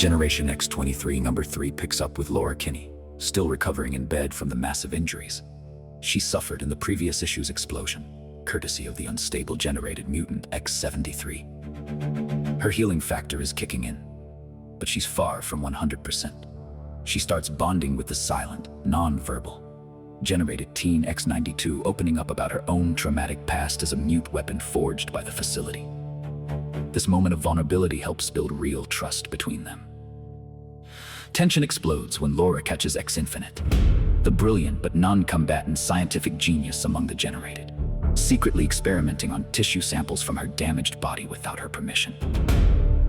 Generation X-23 number 3 picks up with Laura Kinney, still recovering in bed from the massive injuries she suffered in the previous issue's explosion, courtesy of the unstable generated mutant X-23. Her healing factor is kicking in, but she's far from 100%. She starts bonding with the silent, non-verbal, generated teen X-92, opening up about her own traumatic past as a mute weapon forged by the facility. This moment of vulnerability helps build real trust between them. Tension explodes when Laura catches X-Infinite, the brilliant but non-combatant scientific genius among the generated, secretly experimenting on tissue samples from her damaged body without her permission.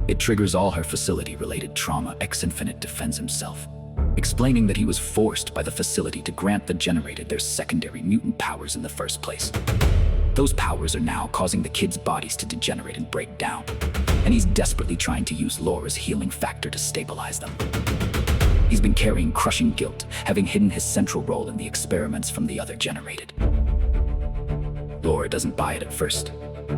It triggers all her facility-related trauma. X-Infinite defends himself, explaining that he was forced by the facility to grant the generated their secondary mutant powers in the first place. Those powers are now causing the kids' bodies to degenerate and break down, and he's desperately trying to use Laura's healing factor to stabilize them. He's been carrying crushing guilt, having hidden his central role in the experiments from the other generated. Laura doesn't buy it at first,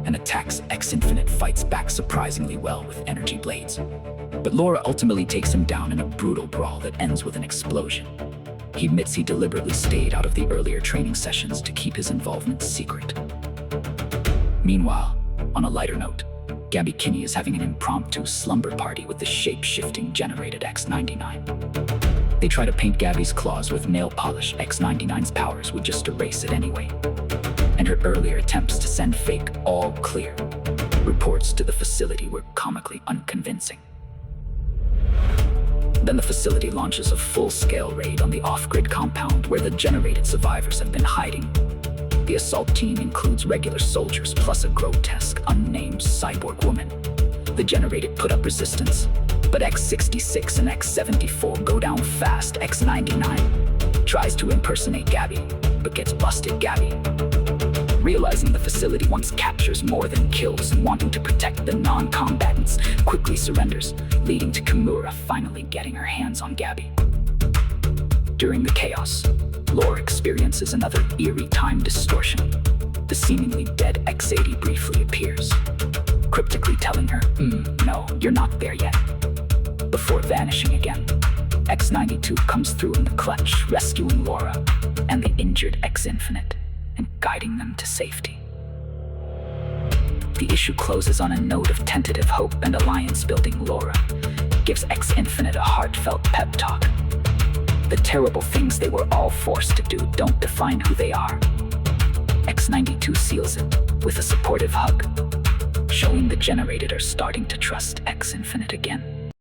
and attacks. X-Infinite fights back surprisingly well with energy blades. But Laura ultimately takes him down in a brutal brawl that ends with an explosion. He admits he deliberately stayed out of the earlier training sessions to keep his involvement secret. Meanwhile, on a lighter note, Gabby Kinney is having an impromptu slumber party with the shape-shifting generated X-99. They try to paint Gabby's claws with nail polish. X-99's powers would just erase it anyway. And her earlier attempts to send fake "all clear" reports to the facility were comically unconvincing. Then the facility launches a full-scale raid on the off-grid compound where the generated survivors have been hiding. The assault team includes regular soldiers plus a grotesque, unnamed cyborg woman. The generated put up resistance, but X-66 and X-74 go down fast. X-99 tries to impersonate Gabby, but gets busted. Gabby, realizing the facility wants captures more than kills and wanting to protect the non-combatants, quickly surrenders, leading to Kimura finally getting her hands on Gabby. During the chaos, Laura experiences another eerie time distortion. The seemingly dead X-80 briefly appears, cryptically telling her, "No, you're not there yet," before vanishing again. X-92 comes through in the clutch, rescuing Laura and the injured X-Infinite and guiding them to safety. The issue closes on a note of tentative hope and alliance building. Laura gives X-Infinite a heartfelt pep talk. The terrible things they were all forced to do don't define who they are. X-92 seals it with a supportive hug, showing the generated are starting to trust X-Infinite again.